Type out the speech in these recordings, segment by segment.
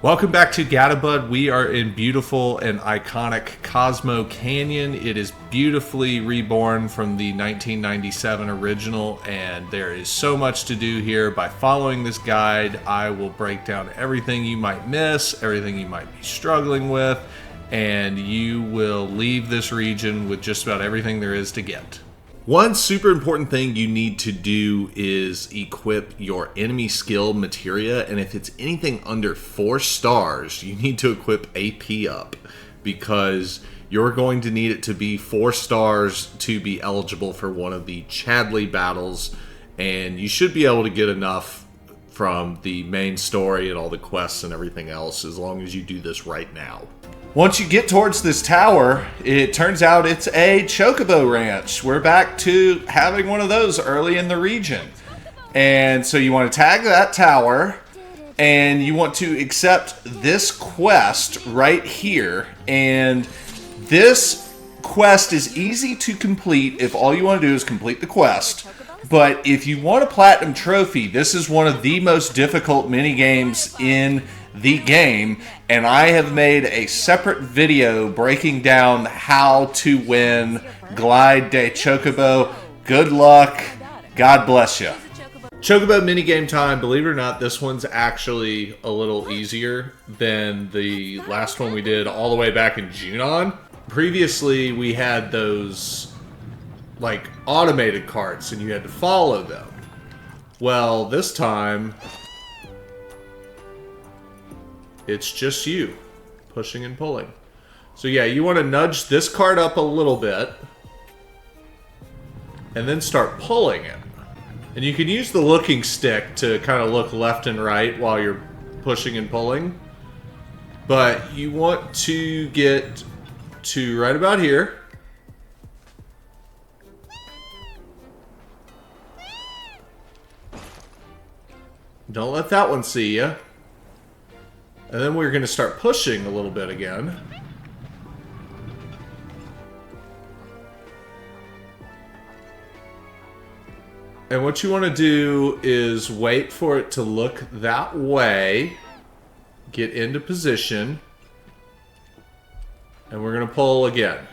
Welcome back to Gadabud. We are in beautiful and iconic Cosmo Canyon. It is beautifully reborn from the 1997 original, and there is so much to do here. By following this guide, I will break down everything you might miss, everything you might be struggling with, and you will leave this region with just about everything there is to get. One super important thing you need to do is equip your enemy skill materia, and if it's anything under 4 stars, you need to equip AP up, because you're going to need it to be 4 stars to be eligible for one of the Chadley battles, and you should be able to get enough from the main story and all the quests and everything else as long as you do this right now. Once you get towards this tower, it turns out it's a Chocobo ranch. We're back to having one of those early in the region. And so you want to tag that tower, and you want to accept this quest right here. And this quest is easy to complete if all you want to do is complete the quest. But if you want a platinum trophy, this is one of the most difficult mini games in the game, and I have made a separate video breaking down how to win Glide de Chocobo. Good luck. God bless you. Chocobo minigame time. Believe it or not, this one's actually a little easier than the last one we did all the way back in June. Previously, we had those like automated carts and you had to follow them. Well, this time it's just you pushing and pulling. So yeah, you want to nudge this cart up a little bit and then start pulling it. And you can use the looking stick to kind of look left and right while you're pushing and pulling. But you want to get to right about here. Don't let that one see you. And then we're going to start pushing a little bit again. And what you want to do is wait for it to look that way. Get into position. And we're going to pull again.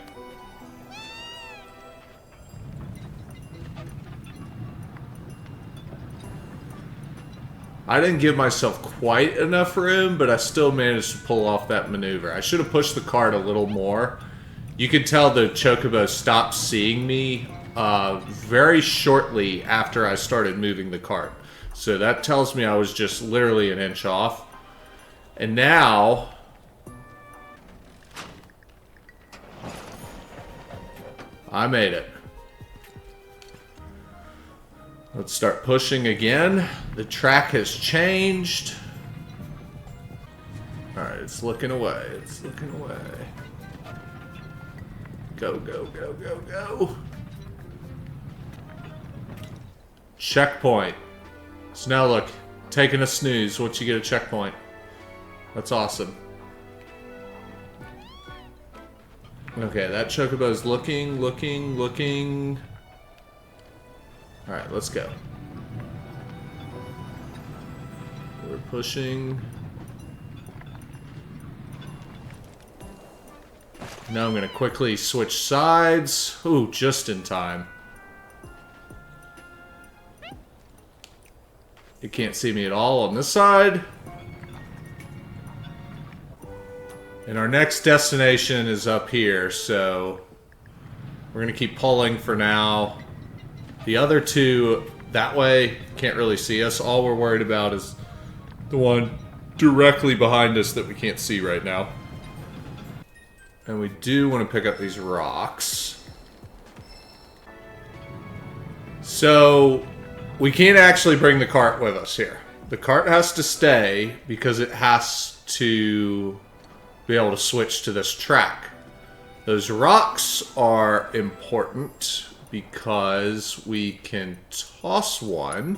I didn't give myself quite enough room, but I still managed to pull off that maneuver. I should have pushed the cart a little more. You can tell the Chocobo stopped seeing me very shortly after I started moving the cart. So that tells me I was just literally an inch off. And now I made it. Let's start pushing again. The track has changed. Alright, it's looking away. It's looking away. Go, go, go, go, go. Checkpoint. So now look, taking a snooze once you get a checkpoint. That's awesome. Okay, that Chocobo's looking. Alright, let's go. We're pushing. Now I'm going to quickly switch sides. Ooh, just in time. You can't see me at all on this side. And our next destination is up here, so we're going to keep pulling for now. The other two, that way, can't really see us. All we're worried about is the one directly behind us that we can't see right now. And we do want to pick up these rocks. So, we can't actually bring the cart with us here. The cart has to stay because it has to be able to switch to this track. Those rocks are important because we can toss one.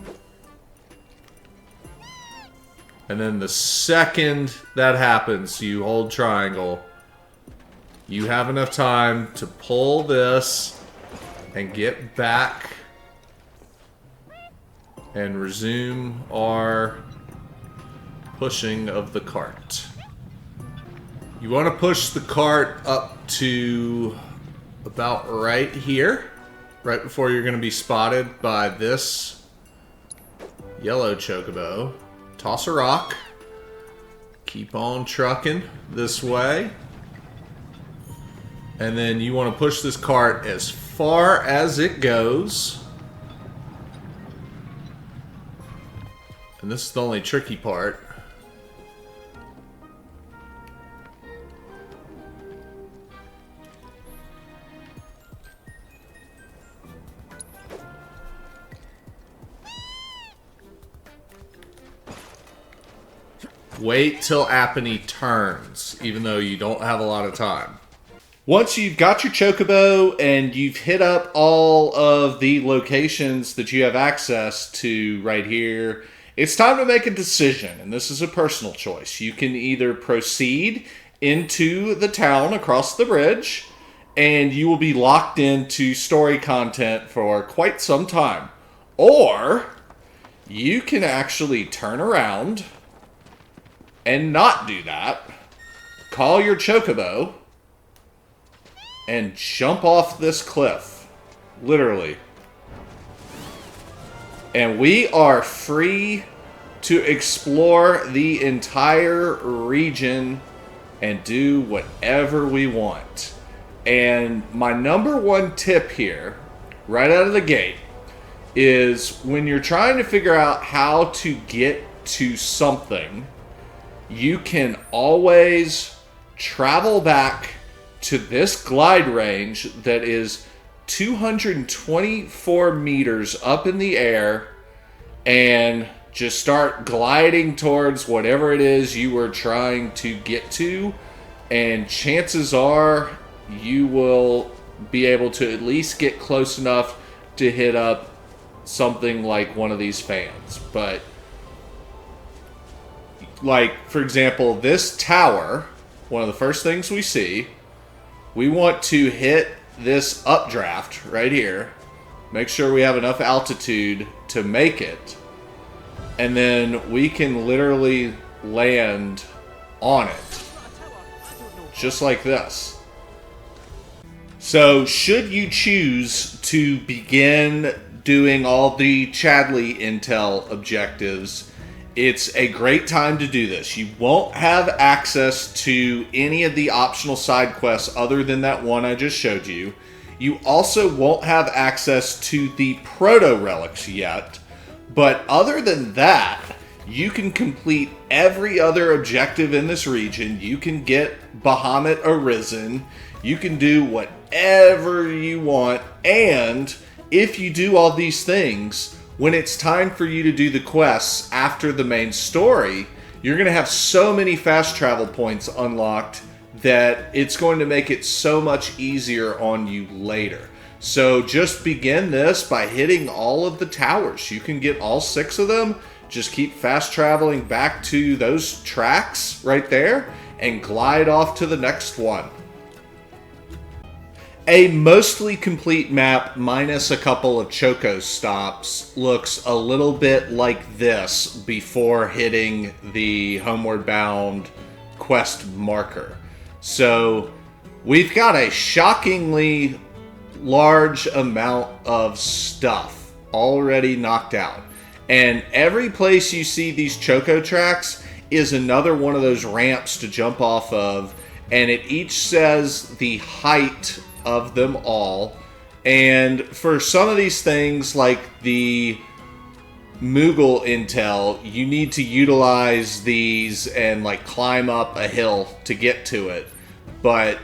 And then the second that happens, you hold triangle. You have enough time to pull this and get back and resume our pushing of the cart. You want to push the cart up to about right here, right before you're going to be spotted by this yellow chocobo. Toss a rock. Keep on trucking this way. And then you want to push this cart as far as it goes. And this is the only tricky part. Wait till Apony turns, even though you don't have a lot of time. Once you've got your chocobo and you've hit up all of the locations that you have access to right here, it's time to make a decision, and this is a personal choice. You can either proceed into the town across the bridge, and you will be locked into story content for quite some time. Or you can actually turn around and not do that, call your chocobo, and jump off this cliff. Literally. And we are free to explore the entire region and do whatever we want. And my number one tip here, right out of the gate, is when you're trying to figure out how to get to something, you can always travel back to this glide range that is 224 meters up in the air and just start gliding towards whatever it is you were trying to get to, and chances are you will be able to at least get close enough to hit up something like one of these fans. But like, for example, this tower, one of the first things we see, we want to hit this updraft right here, make sure we have enough altitude to make it, and then we can literally land on it, just like this. So, should you choose to begin doing all the Chadley Intel objectives, it's a great time to do this. You won't have access to any of the optional side quests other than that one I just showed you. You also won't have access to the proto-relics yet. But other than that, you can complete every other objective in this region. You can get Bahamut Arisen. You can do whatever you want. And if you do all these things, when it's time for you to do the quests after the main story, you're going to have so many fast travel points unlocked that it's going to make it so much easier on you later. So just begin this by hitting all of the towers. You can get all 6 of them. Just keep fast traveling back to those tracks right there and glide off to the next one. A mostly complete map, minus a couple of Choco stops, looks a little bit like this before hitting the Homeward Bound quest marker. So we've got a shockingly large amount of stuff already knocked out. And every place you see these Choco tracks is another one of those ramps to jump off of, and it each says the height of them all. And for some of these things, like the Moogle intel, you need to utilize these and like climb up a hill to get to it. But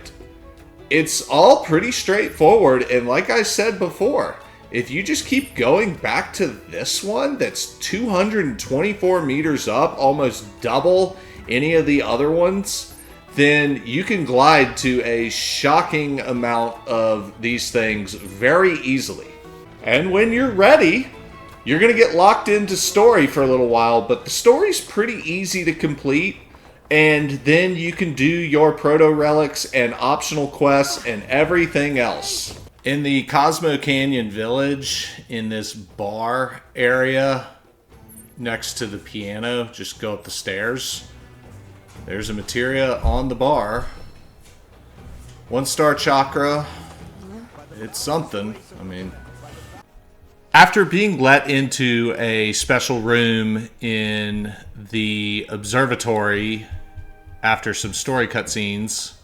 it's all pretty straightforward, and like I said before, if you just keep going back to this one that's 224 meters up, almost double any of the other ones, then you can glide to a shocking amount of these things very easily. And when you're ready, you're going to get locked into story for a little while, but the story's pretty easy to complete, and then you can do your proto-relics and optional quests and everything else. In the Cosmo Canyon Village, in this bar area, next to the piano. Just go up the stairs. There's a materia on the bar. 1-star chakra. It's something. I mean, after being let into a special room in the observatory after some story cutscenes,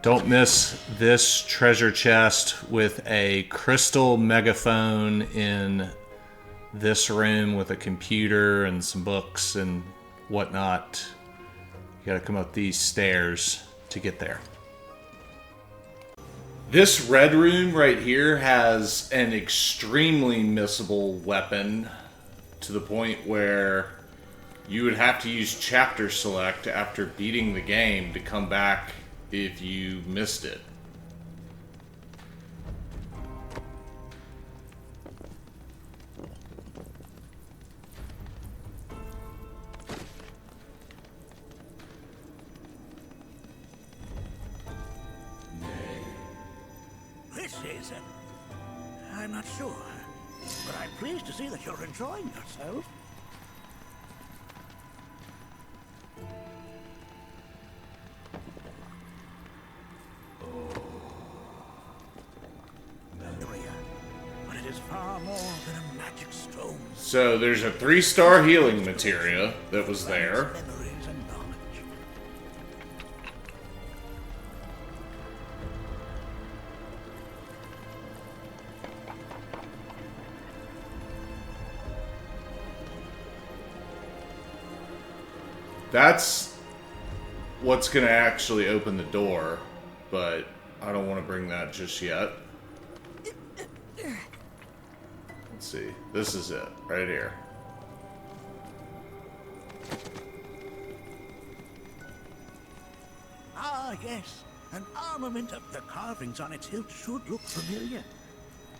don't miss this treasure chest with a crystal megaphone in this room with a computer and some books and whatnot. You gotta come up these stairs to get there. This red room right here has an extremely missable weapon to the point where you would have to use chapter select after beating the game to come back if you missed it. I'm not sure, but I'm pleased to see that you're enjoying yourself. Materia, but it is far more than a magic stone. So there's a 3-star healing materia that was there. Memories and knowledge. That's what's going to actually open the door, but I don't want to bring that just yet. Let's see. This is it, right here. Ah, yes. An armament of the carvings on its hilt should look familiar.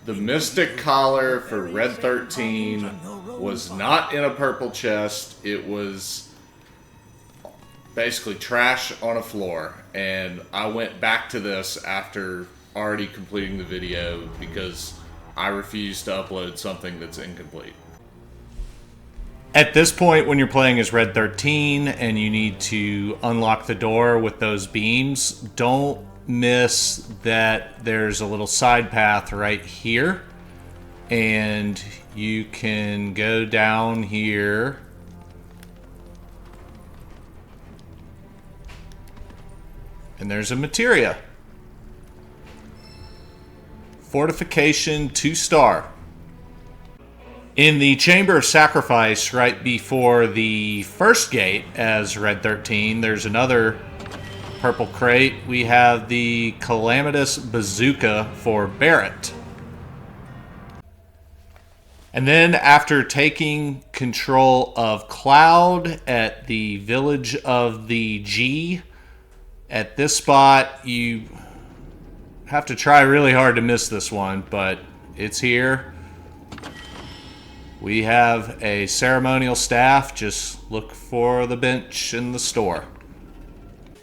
The Mystic Collar for Red 13 was not in a purple chest. It was basically trash on a floor, and I went back to this after already completing the video because I refuse to upload something that's incomplete. At this point, when you're playing as Red 13 and you need to unlock the door with those beams, don't miss that there's a little side path right here, and you can go down here and there's a materia. Fortification 2-star. In the Chamber of Sacrifice, right before the first gate as Red 13, there's another purple crate. We have the Calamitous Bazooka for Barrett. And then after taking control of Cloud at the Village of the G, at this spot, you have to try really hard to miss this one, but it's here. We have a Ceremonial Staff. Just look for the bench in the store.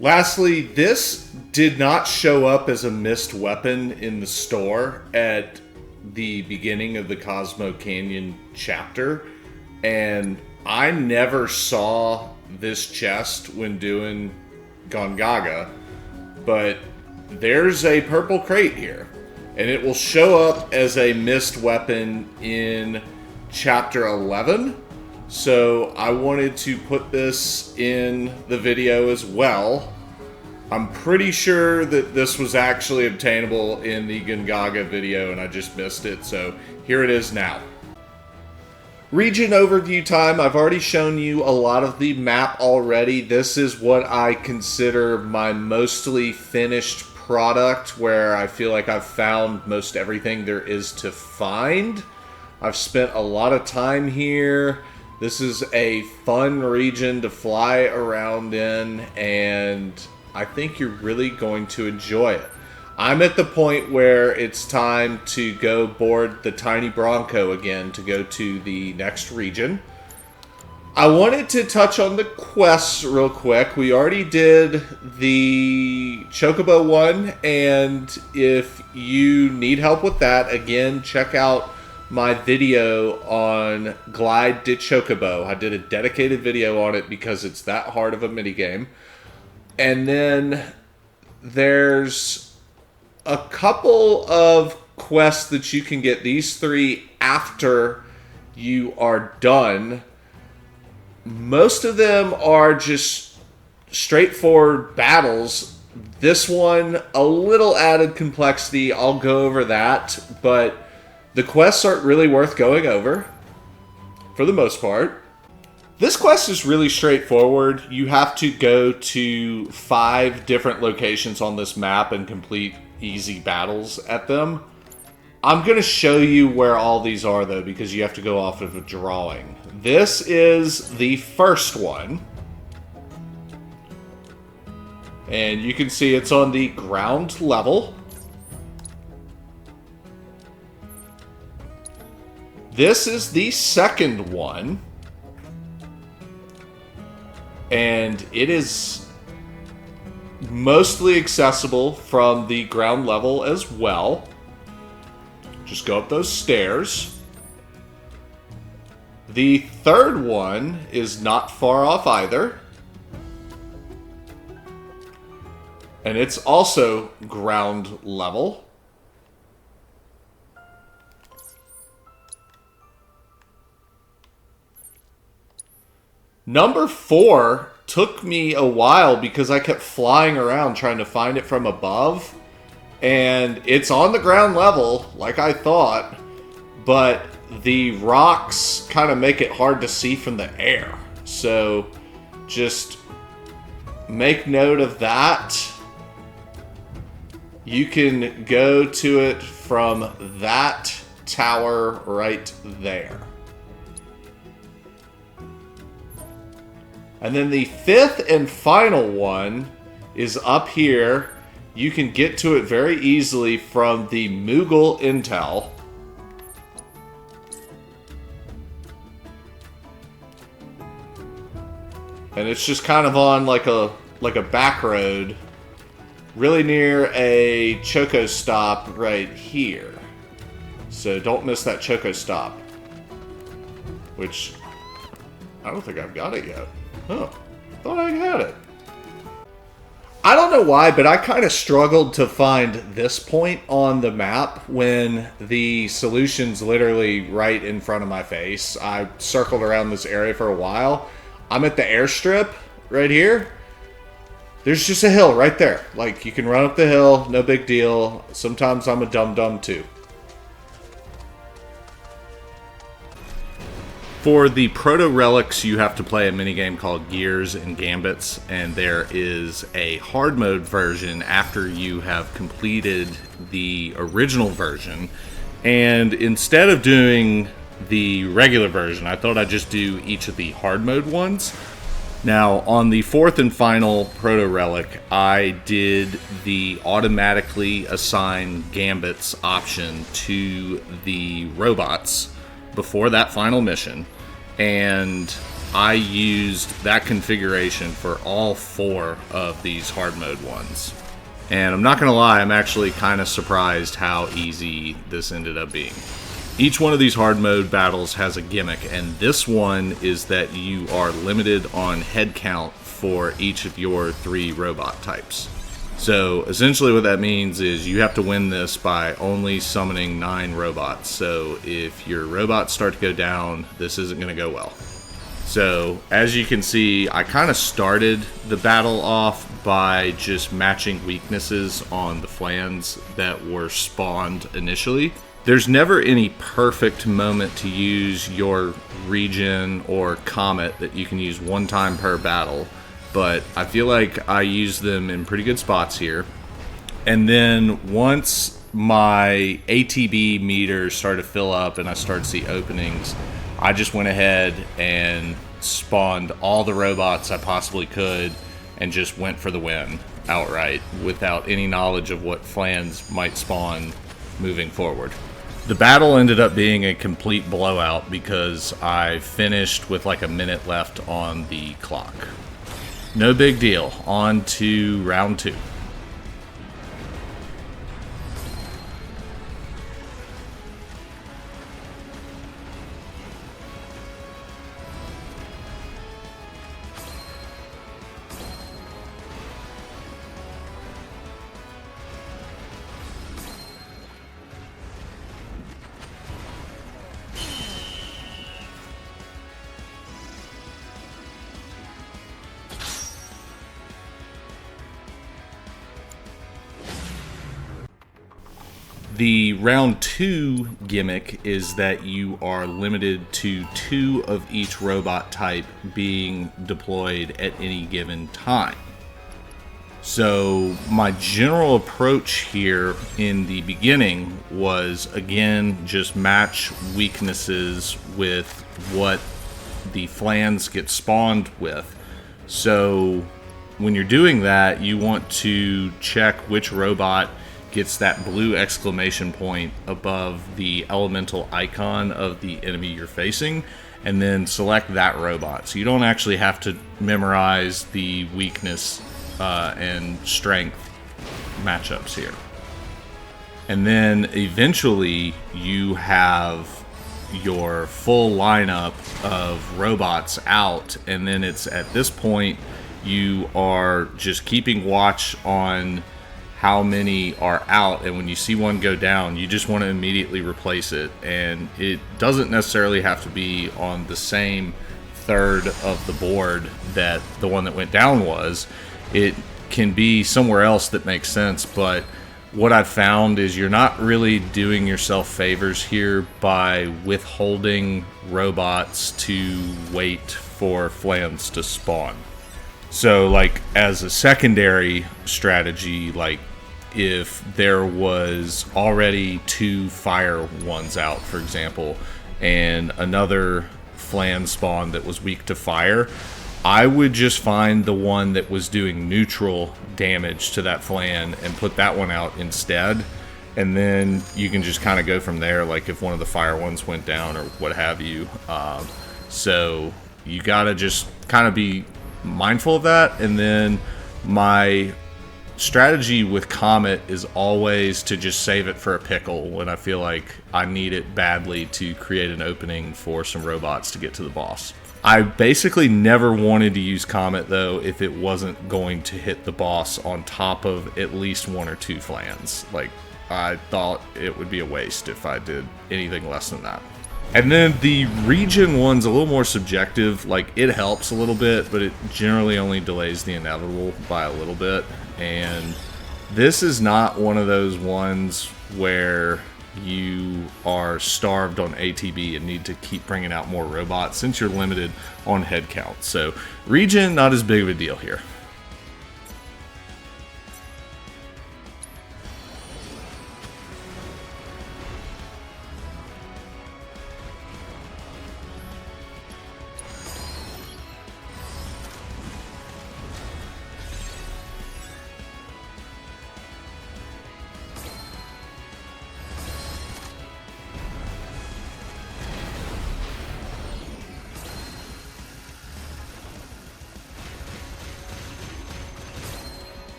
Lastly, this did not show up as a missed weapon in the store at the beginning of the Cosmo Canyon chapter, and I never saw this chest when doing Gongaga, but there's a purple crate here, and it will show up as a missed weapon in chapter 11, so I wanted to put this in the video as well. I'm pretty sure that this was actually obtainable in the Gongaga video and I just missed it, so here it is now. Region overview time. I've already shown you a lot of the map already. This is what I consider my mostly finished product, where I feel like I've found most everything there is to find. I've spent a lot of time here. This is a fun region to fly around in, and I think you're really going to enjoy it. I'm at the point where it's time to go board the Tiny Bronco again to go to the next region. I wanted to touch on the quests real quick. We already did the Chocobo one, and if you need help with that, again, check out my video on Glide de Chocobo. I did a dedicated video on it because it's that hard of a minigame. And then there's a couple of quests that you can get, these 3 after you are done. Most of them are just straightforward battles. This one, a little added complexity. I'll go over that, but the quests aren't really worth going over for the most part. This quest is really straightforward. You have to go to 5 different locations on this map and complete easy battles at them. I'm going to show you where all these are, though, because you have to go off of a drawing. This is the first one. And you can see it's on the ground level. This is the second one. And it is mostly accessible from the ground level as well. Just go up those stairs. The third one is not far off either. And it's also ground level. Number 4 took me a while because I kept flying around trying to find it from above. And it's on the ground level, like I thought, but the rocks kind of make it hard to see from the air. So just make note of that. You can go to it from that tower right there. And then the 5th and final one is up here. You can get to it very easily from the Moogle Intel. And it's just kind of on like a back road, really near a Choco stop right here. So don't miss that Choco stop, which I don't think I've got it yet. Oh, thought I had it. I don't know why, but I kind of struggled to find this point on the map when the solution's literally right in front of my face. I circled around this area for a while. I'm at the airstrip right here. There's just a hill right there. Like, you can run up the hill, no big deal. Sometimes I'm a dum-dum too. For the proto-relics, you have to play a minigame called Gears and Gambits, and there is a hard mode version after you have completed the original version. And instead of doing the regular version, I thought I'd just do each of the hard mode ones. Now, on the 4th and final proto-relic, I did the automatically assign Gambits option to the robots before that final mission, and I used that configuration for all 4 of these hard mode ones. And I'm not gonna lie, I'm actually kind of surprised how easy this ended up being. Each one of these hard mode battles has a gimmick, and this one is that you are limited on head count for each of your 3 robot types. So essentially what that means is you have to win this by only summoning 9 robots. So if your robots start to go down, this isn't going to go well. So as you can see, I kind of started the battle off by just matching weaknesses on the flans that were spawned initially. There's never any perfect moment to use your regen or comet that you can use one time per battle, but I feel like I use them in pretty good spots here. And then once my ATB meter started to fill up and I started to see openings, I just went ahead and spawned all the robots I possibly could and just went for the win outright without any knowledge of what flans might spawn moving forward. The battle ended up being a complete blowout because I finished with like a minute left on the clock. No big deal. On to round 2. The round 2 gimmick is that you are limited to 2 of each robot type being deployed at any given time. So my general approach here in the beginning was, again, just match weaknesses with what the flans get spawned with. So when you're doing that, you want to check which robot gets that blue exclamation point above the elemental icon of the enemy you're facing, and then select that robot. So you don't actually have to memorize the weakness and strength matchups here. And then eventually you have your full lineup of robots out, and then it's at this point you are just keeping watch on how many are out, and when you see one go down, you just want to immediately replace it. And it doesn't necessarily have to be on the same third of the board that the one that went down was. It can be somewhere else that makes sense, but what I've found is you're not really doing yourself favors here by withholding robots to wait for flans to spawn. So, like, as a secondary strategy, like, if there was already 2 fire ones out, for example, and another flan spawn that was weak to fire, I would just find the one that was doing neutral damage to that flan and put that one out instead. And then you can just kind of go from there, like if one of the fire ones went down or what have you. So you gotta just kind of be mindful of that. And then my strategy with Comet is always to just save it for a pickle when I feel like I need it badly to create an opening for some robots to get to the boss. I basically never wanted to use Comet, though, if it wasn't going to hit the boss on top of at least 1 or 2 flans. Like, I thought it would be a waste if I did anything less than that. And then the region one's a little more subjective. Like, it helps a little bit, but it generally only delays the inevitable by a little bit. And this is not one of those ones where you are starved on ATB and need to keep bringing out more robots since you're limited on head count. So region, not as big of a deal here.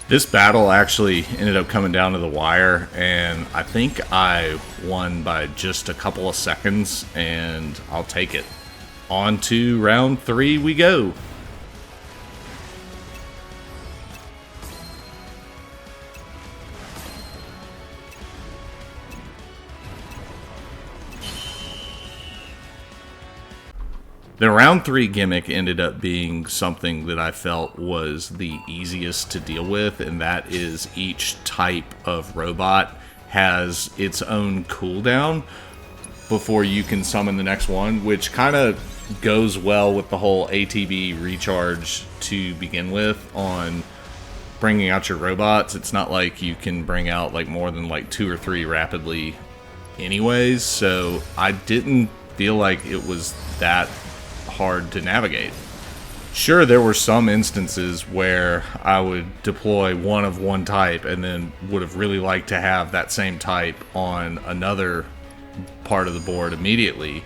This battle actually ended up coming down to the wire, and I think I won by just a couple of seconds, and I'll take it. On to round 3 we go. The round 3 gimmick ended up being something that I felt was the easiest to deal with, and that is each type of robot has its own cooldown before you can summon the next one, which kind of goes well with the whole ATB recharge to begin with on bringing out your robots. It's not like you can bring out like more than like 2 or 3 rapidly anyways, so I didn't feel like it was that hard to navigate. Sure, there were some instances where I would deploy one of one type and then would have really liked to have that same type on another part of the board immediately.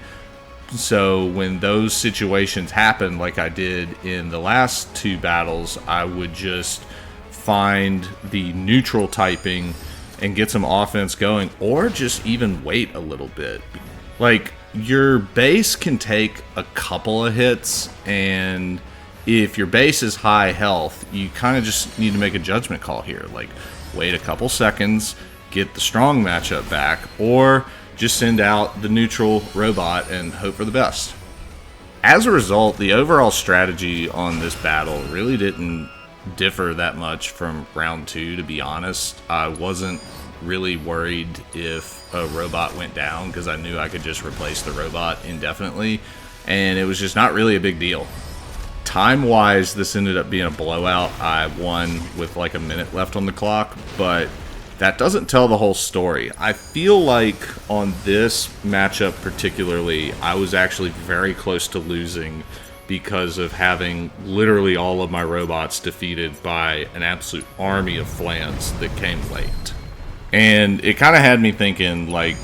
So when those situations happened, like I did in the last two battles, I would just find the neutral typing and get some offense going, or just even wait a little bit. Like, your base can take a couple of hits, and if your base is high health, you kind of just need to make a judgment call here. Like, wait a couple seconds, get the strong matchup back, or just send out the neutral robot and hope for the best. As a result, the overall strategy on this battle really didn't differ that much from round 2, to be honest. I wasn't really worried if a robot went down because I knew I could just replace the robot indefinitely, and it was just not really a big deal. Time-wise, this ended up being a blowout. I won with like a minute left on the clock, but that doesn't tell the whole story. I feel like on this matchup particularly, I was actually very close to losing because of having literally all of my robots defeated by an absolute army of Flans that came late. And it kind of had me thinking, like,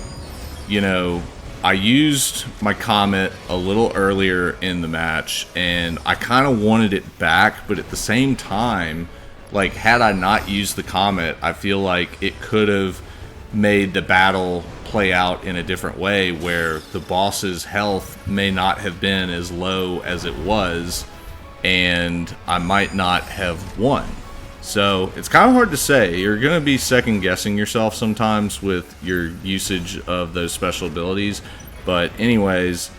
you know, I used my Comet a little earlier in the match, and I kind of wanted it back, but at the same time, like, had I not used the Comet, I feel like it could have made the battle play out in a different way, where the boss's health may not have been as low as it was, and I might not have won. So it's kind of hard to say. You're going to be second guessing yourself sometimes with your usage of those special abilities. But anyways,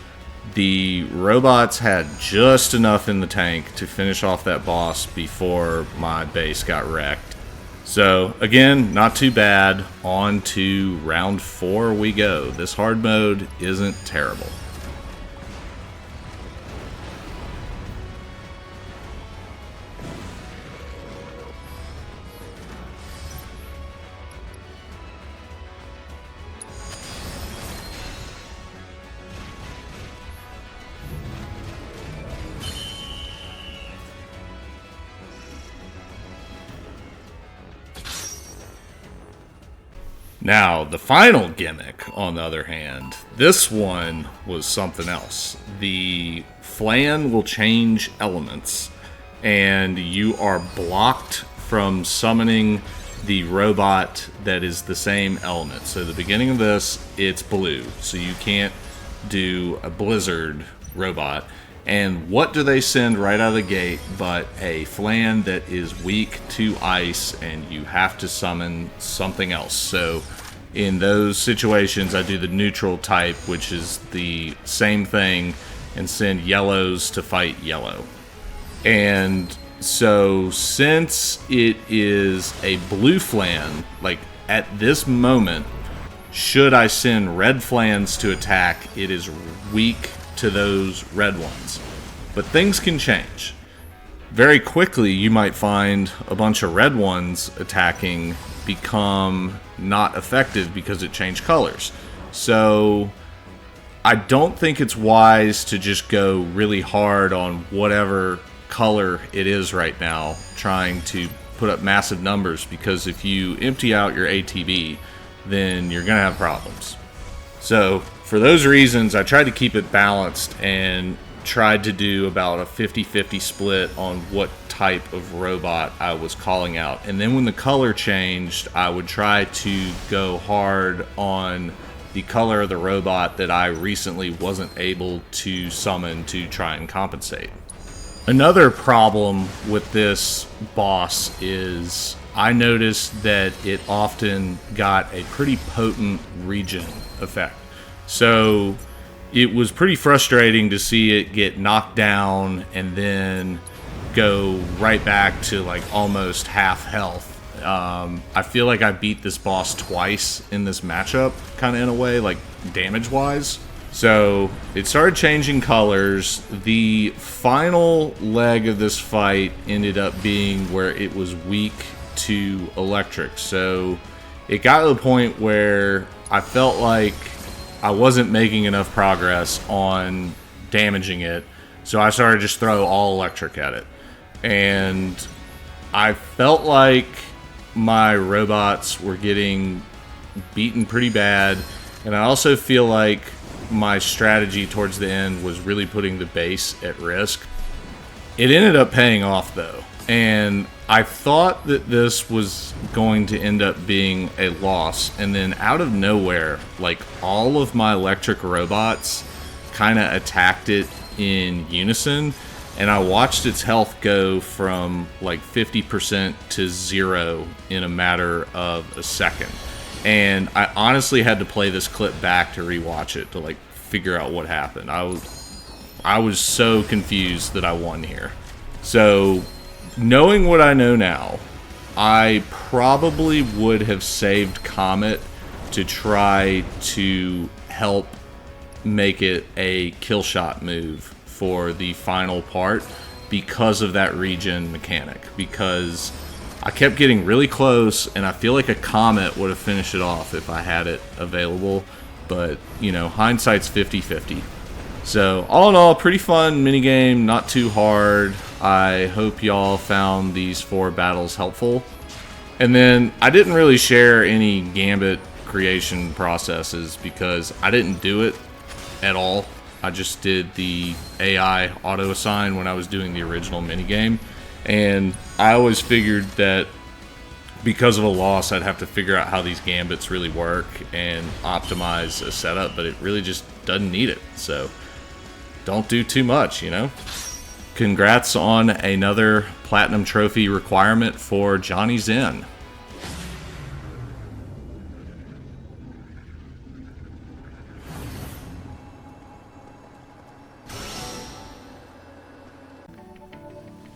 the robots had just enough in the tank to finish off that boss before my base got wrecked. So again, not too bad. On to round 4 we go. This hard mode isn't terrible. Now, the final gimmick, on the other hand, this one was something else. The Flan will change elements, and you are blocked from summoning the robot that is the same element. So the beginning of this, it's blue, so you can't do a blizzard robot. And what do they send right out of the gate but a Flan that is weak to ice, and you have to summon something else. So in those situations, I do the neutral type, which is the same thing, and send yellows to fight yellow. And so since it is a blue Flan, like at this moment, should I send red Flans to attack, it is weak to those red ones. But things can change. Very quickly, you might find a bunch of red ones attacking become not effective because it changed colors. So I don't think it's wise to just go really hard on whatever color it is right now, trying to put up massive numbers, because if you empty out your ATB, then you're going to have problems. So for those reasons, I tried to keep it balanced and tried to do about a 50-50 split on what type of robot I was calling out. And then when the color changed, I would try to go hard on the color of the robot that I recently wasn't able to summon to try and compensate. Another problem with this boss is I noticed that it often got a pretty potent regen effect. So it was pretty frustrating to see it get knocked down and then go right back to like almost half health. I feel like I beat this boss twice in this matchup, kind of in a way, like damage-wise. So it started changing colors. The final leg of this fight ended up being where it was weak to electric. So it got to the point where I felt like I wasn't making enough progress on damaging it. So I started to just throw all electric at it. And I felt like my robots were getting beaten pretty bad. And I also feel like my strategy towards the end was really putting the base at risk. It ended up paying off though. And I thought that this was going to end up being a loss, and then out of nowhere, like all of my electric robots kind of attacked it in unison, and I watched its health go from like 50% to 0 in a matter of a second. And I honestly had to play this clip back to rewatch it to like figure out what happened. I was so confused that I won here. So knowing what I know now, I probably would have saved Comet to try to help make it a kill shot move for the final part because of that regen mechanic. Because I kept getting really close, and I feel like a Comet would have finished it off if I had it available. But, you know, hindsight's 50-50. So, all in all, pretty fun minigame, not too hard. I hope y'all found these 4 battles helpful. And then, I didn't really share any Gambit creation processes because I didn't do it at all. I just did the AI auto-assign when I was doing the original minigame. And I always figured that because of a loss, I'd have to figure out how these Gambits really work and optimize a setup, but it really just doesn't need it. So, don't do too much, you know? Congrats on another Platinum Trophy requirement for Johnny Zen.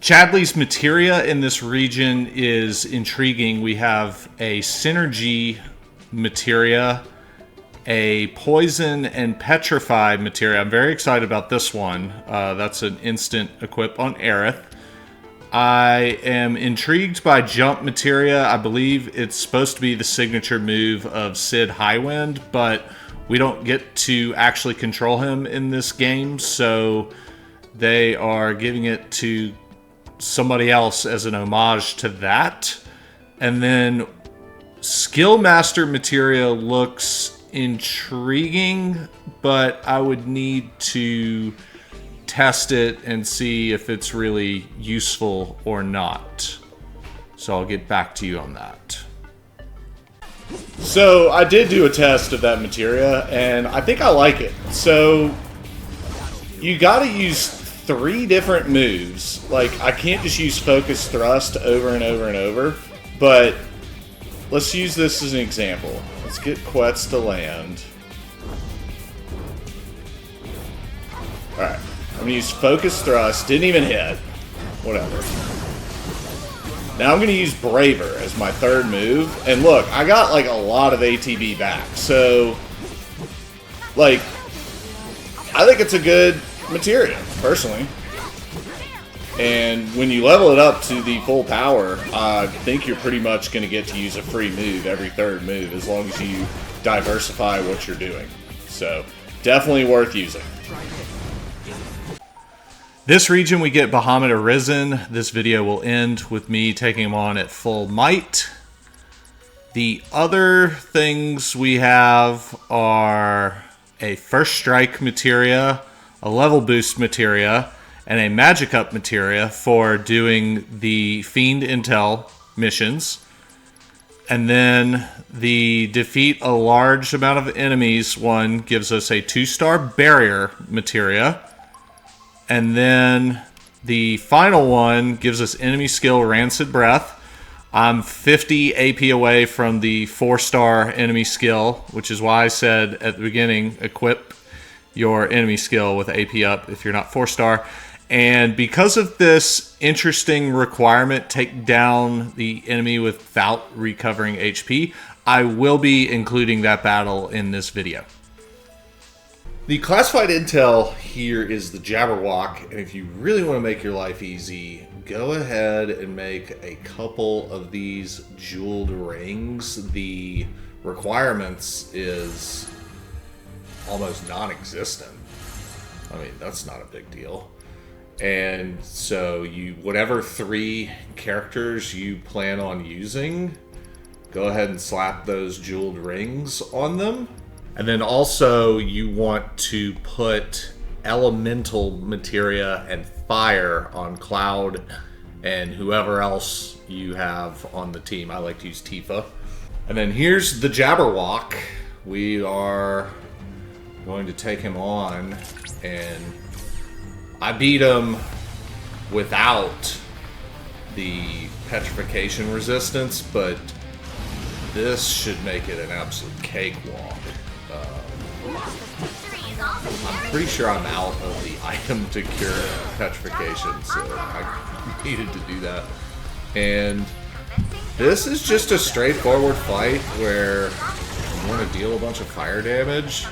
Chadley's Materia in this region is intriguing. We have a Synergy Materia, a Poison and Petrify Materia. I'm very excited about this one. That's an instant equip on Aerith. I am intrigued by Jump Materia. I believe it's supposed to be the signature move of Sid Highwind, but we don't get to actually control him in this game, so they are giving it to somebody else as an homage to that. And then Skill Master Materia looks intriguing, but I would need to test it and see if it's really useful or not. So I'll get back to you on that. So I did do a test of that materia, and I think I like it. So you gotta use 3 different moves. Like, I can't just use Focus Thrust over and over and over, but let's use this as an example. Let's get Quetz to land. Alright, I'm going to use Focus Thrust. Didn't even hit. Whatever. Now I'm going to use Braver as my 3rd move. And look, I got like a lot of ATB back. So, like, I think it's a good materia, personally. And when you level it up to the full power, I think you're pretty much going to get to use a free move every 3rd move, as long as you diversify what you're doing. So, definitely worth using. This region we get Bahamut Arisen. This video will end with me taking him on at full might. The other things we have are a First Strike materia, a Level Boost materia, and a Magic Up materia for doing the Fiend Intel missions. And then the Defeat a Large Amount of Enemies one gives us a 2-star Barrier materia. And then the final one gives us enemy skill Rancid Breath. I'm 50 AP away from the 4-star enemy skill, which is why I said at the beginning, equip your enemy skill with AP up if you're not 4-star. And because of this interesting requirement, take down the enemy without recovering HP, I will be including that battle in this video. The classified intel here is the Jabberwock, and if you really want to make your life easy, go ahead and make a couple of these jeweled rings. The requirements is almost non-existent. I mean, that's not a big deal. And so whatever 3 characters you plan on using, go ahead and slap those jeweled rings on them. And then also you want to put elemental materia and fire on Cloud and whoever else you have on the team. I like to use Tifa. And then here's the Jabberwock. We are going to take him on, and I beat him without the petrification resistance, but this should make it an absolute cakewalk. I'm pretty sure I'm out of the item to cure petrification, so I needed to do that. And this is just a straightforward fight where you want to deal a bunch of fire damage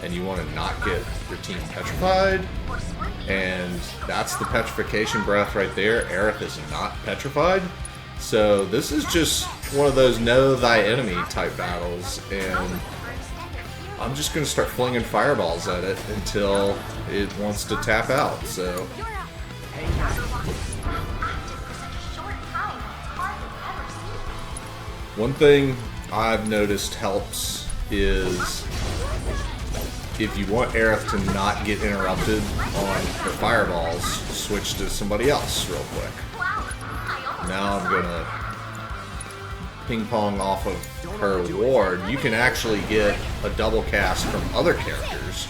and you want to not get your team petrified. And that's the petrification breath right there. Aerith is not petrified. So this is just one of those know thy enemy type battles, and I'm just going to start flinging fireballs at it until it wants to tap out. So one thing I've noticed helps is if you want Aerith to not get interrupted on her fireballs, switch to somebody else real quick. Now I'm going to ping pong off of her ward. You can actually get a double cast from other characters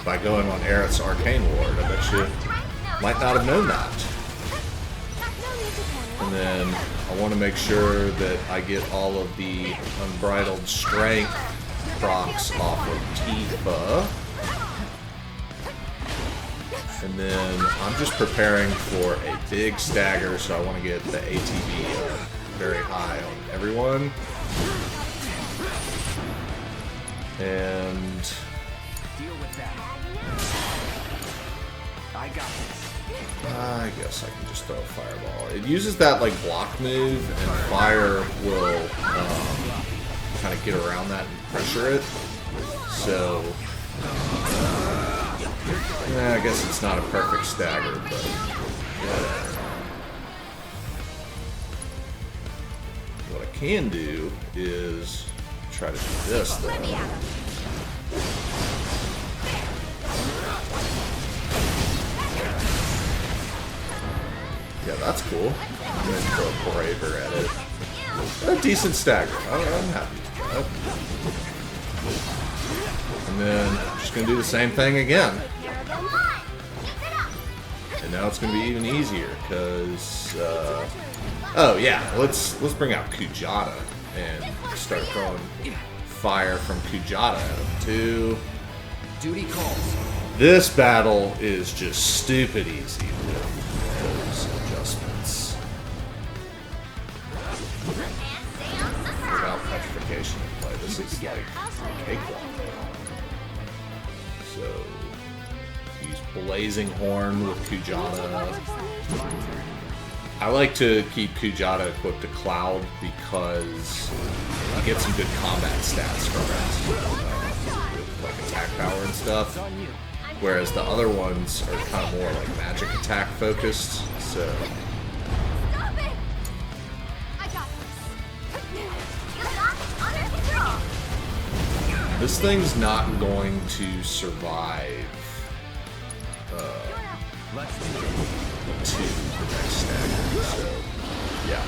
by going on Aerith's arcane ward. I bet you might not have known that. And then I want to make sure that I get all of the unbridled strength procs off of Tifa. And then I'm just preparing for a big stagger, so I want to get the ATB very high on everyone. And I guess I can just throw a fireball. It uses that like block move, and fire will kind of get around that and pressure it. So I guess it's not a perfect stagger, but whatever. What I can do is try to do this though. Yeah, that's cool. I'm going to throw a braver at it. A decent stagger. I'm happy with that. And then I'm just going to do the same thing again. And now it's going to be even easier because, oh yeah, let's bring out Kujata and start throwing fire from Kujata at him too. Duty calls. This battle is just stupid easy with those adjustments. Without petrification in play, this is like a cakewalk. So, use Blazing Horn with Kujata. I like to keep Kujata equipped to Cloud because you get some good combat stats from it, with like attack power and stuff. Whereas the other ones are kind of more like magic attack focused. So this thing's not going to survive to the next stagger. So yeah,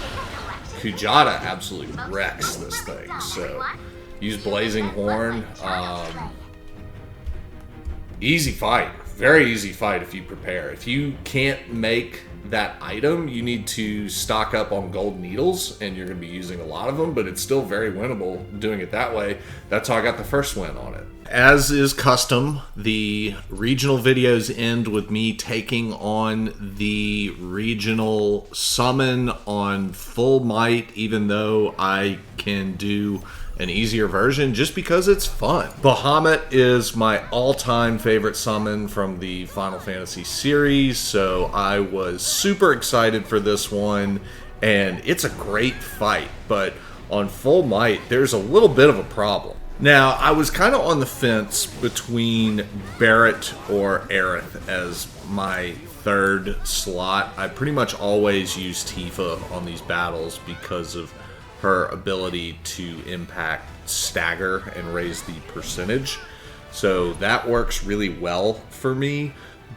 Kujata absolutely wrecks this thing. So use Blazing Horn. Easy fight. Very easy fight if you prepare. If you can't make that item, you need to stock up on gold needles, and you're going to be using a lot of them, but it's still very winnable doing it that way. That's how I got the first win on it. As is custom, the regional videos end with me taking on the regional summon on full might, even though I can do an easier version just because it's fun. Bahamut is my all-time favorite summon from the Final Fantasy series, so I was super excited for this one, and it's a great fight, but on full might, there's a little bit of a problem. Now, I was kind of on the fence between Barrett or Aerith as my third slot. I pretty much always use Tifa on these battles because of her ability to impact stagger and raise the percentage. So that works really well for me,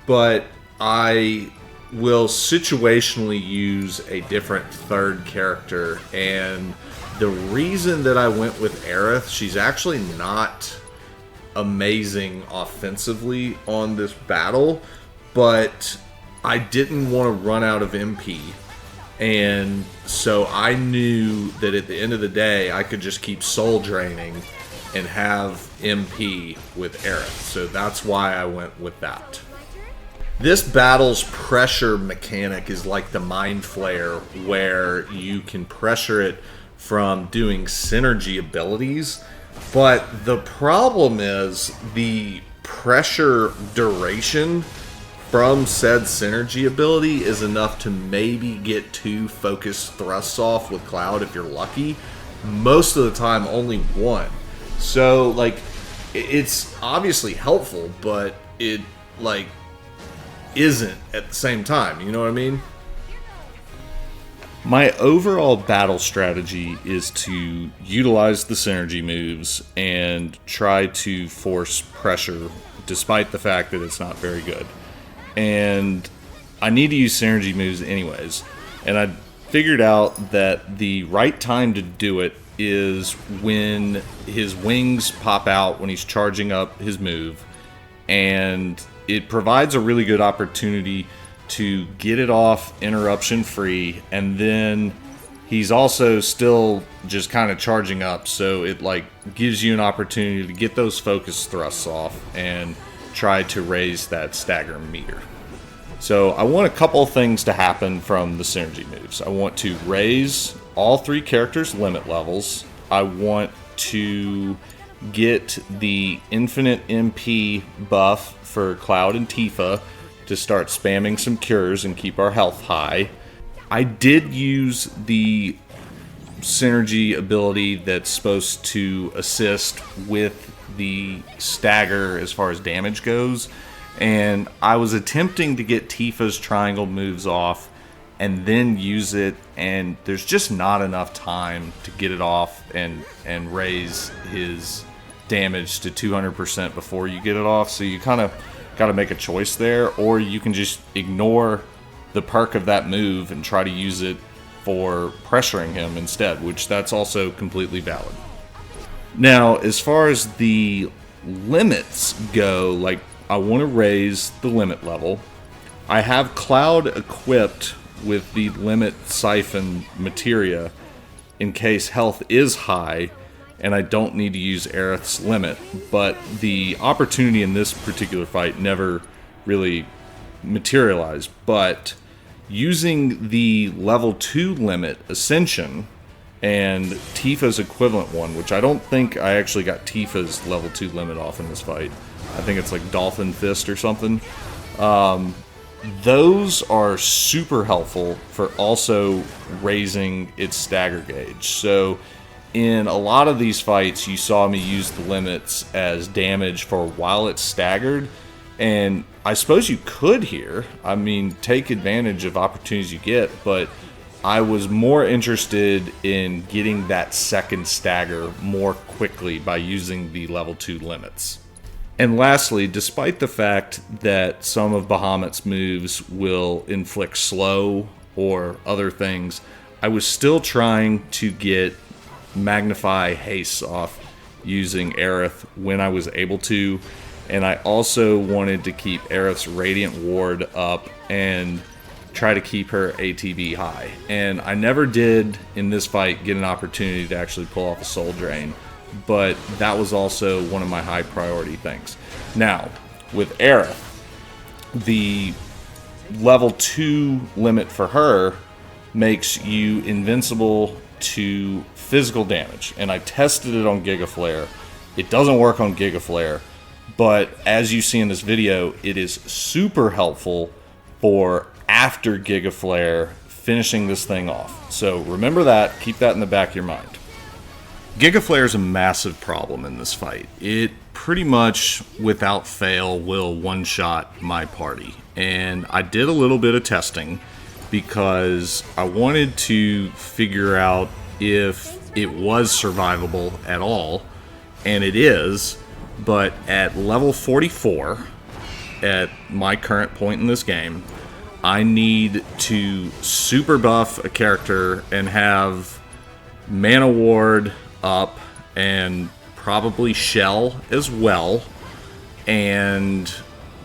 but I will situationally use a different third character, and the reason that I went with Aerith, she's actually not amazing offensively on this battle, but I didn't want to run out of MP. And so I knew that at the end of the day, I could just keep soul draining and have MP with Aerith. So that's why I went with that. This battle's pressure mechanic is like the Mind Flayer, where you can pressure it from doing synergy abilities, but the problem is the pressure duration from said synergy ability is enough to maybe get 2 focus thrusts off with Cloud if you're lucky. Most of the time, only 1. So, like, it's obviously helpful, but it, like, isn't at the same time. You know what I mean? My overall battle strategy is to utilize the synergy moves and try to force pressure, despite the fact that it's not very good. And I need to use synergy moves anyways. And I figured out that the right time to do it is when his wings pop out when he's charging up his move. And it provides a really good opportunity to get it off interruption free, and then he's also still just kind of charging up, so it like gives you an opportunity to get those focus thrusts off and try to raise that stagger meter. So I want a couple of things to happen from the synergy moves. I want to raise all 3 characters' limit levels. I want to get the infinite MP buff for Cloud and Tifa to start spamming some cures and keep our health high. I did use the synergy ability that's supposed to assist with the stagger as far as damage goes, and I was attempting to get Tifa's triangle moves off and then use it, and there's just not enough time to get it off and raise his damage to 200% before you get it off, so you kind of got to make a choice there, or you can just ignore the perk of that move and try to use it for pressuring him instead, which that's also completely valid. Now, as far as the limits go, like, I want to raise the limit level. I have Cloud equipped with the limit siphon materia in case health is high and I don't need to use Aerith's limit, but the opportunity in this particular fight never really materialized. But using the level 2 limit, Ascension, and Tifa's equivalent one, which I don't think I actually got Tifa's level 2 limit off in this fight. I think it's like Dolphin Fist or something. Those are super helpful for also raising its stagger gauge. So in a lot of these fights, you saw me use the limits as damage for while it's staggered, and I suppose you could here. I mean, take advantage of opportunities you get, but I was more interested in getting that second stagger more quickly by using the level 2 limits. And lastly, despite the fact that some of Bahamut's moves will inflict slow or other things, I was still trying to get Magnify Haste off using Aerith when I was able to, and I also wanted to keep Aerith's Radiant Ward up and try to keep her ATB high. And I never did in this fight get an opportunity to actually pull off a Soul Drain, but that was also one of my high priority things. Now, with Aerith, the level 2 limit for her makes you invincible to physical damage, and I tested it on Giga Flare. It doesn't work on Giga Flare, but as you see in this video, it is super helpful for after Giga Flare finishing this thing off. So remember that, keep that in the back of your mind. Gigaflare is a massive problem in this fight. It pretty much, without fail, will one-shot my party. And I did a little bit of testing because I wanted to figure out if it was survivable at all. And it is, but at level 44, at my current point in this game, I need to super buff a character and have Mana Ward up and probably Shell as well, and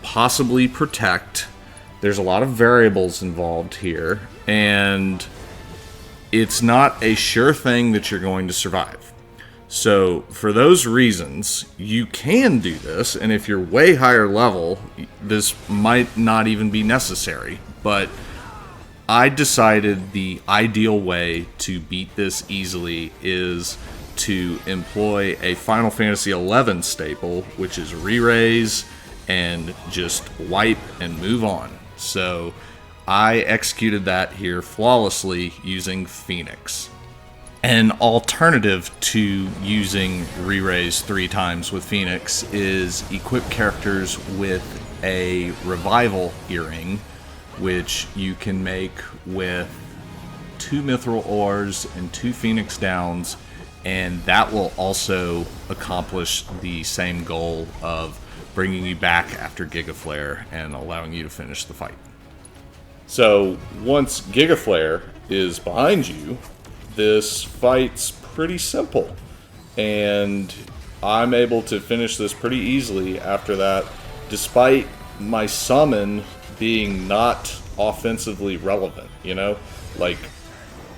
possibly Protect. There's a lot of variables involved here, and it's not a sure thing that you're going to survive. So for those reasons, you can do this, and if you're way higher level, this might not even be necessary. But I decided the ideal way to beat this easily is to employ a Final Fantasy XI staple, which is re-raise and just wipe and move on. So I executed that here flawlessly using Phoenix. An alternative to using re-raise 3 times with Phoenix is equip characters with a revival earring, which you can make with 2 mithril ores and 2 Phoenix downs, and that will also accomplish the same goal of bringing you back after Gigaflare and allowing you to finish the fight. So once Gigaflare is behind you, this fight's pretty simple, and I'm able to finish this pretty easily after that, despite my summon being not offensively relevant, you know? Like,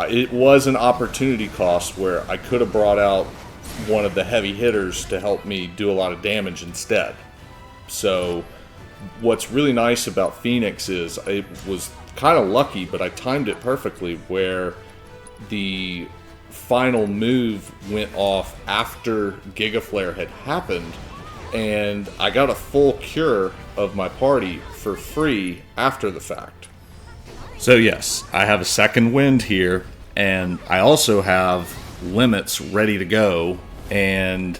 it was an opportunity cost where I could have brought out one of the heavy hitters to help me do a lot of damage instead. So what's really nice about Phoenix is it was kind of lucky, but I timed it perfectly where the final move went off after Gigaflare had happened, and I got a full cure of my party for free after the fact. So yes, I have a second wind here, and I also have limits ready to go, and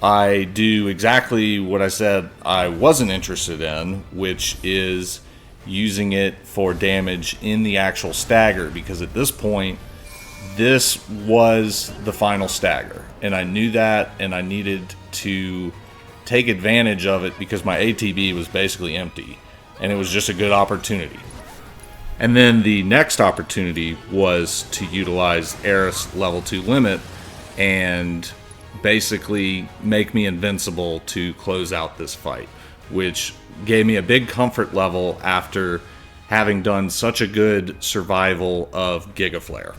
I do exactly what I said I wasn't interested in, which is using it for damage in the actual stagger, because at this point this was the final stagger, and I knew that, and I needed to take advantage of it because my ATB was basically empty, and it was just a good opportunity. And then the next opportunity was to utilize Eris level 2 limit and basically make me invincible to close out this fight, which gave me a big comfort level after having done such a good survival of Gigaflare.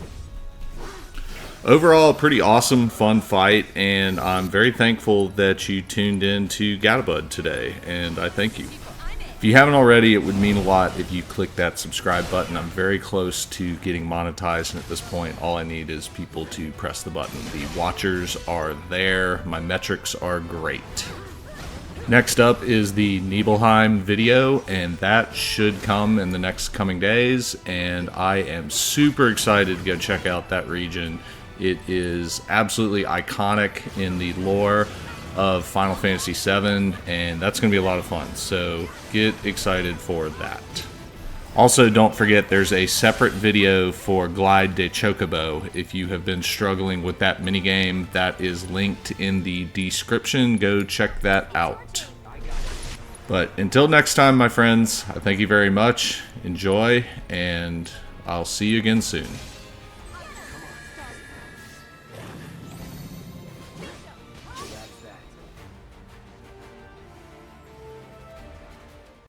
Overall, a pretty awesome, fun fight, and I'm very thankful that you tuned in to Gadabud today, and I thank you. If you haven't already, it would mean a lot if you click that subscribe button. I'm very close to getting monetized, and at this point, all I need is people to press the button. The watchers are there. My metrics are great. Next up is the Nibelheim video, and that should come in the next coming days, and I am super excited to go check out that region. It is absolutely iconic in the lore of Final Fantasy VII, and that's going to be a lot of fun, so get excited for that. Also, don't forget there's a separate video for Glide de Chocobo. If you have been struggling with that minigame, that is linked in the description. Go check that out. But until next time, my friends, I thank you very much. Enjoy, and I'll see you again soon.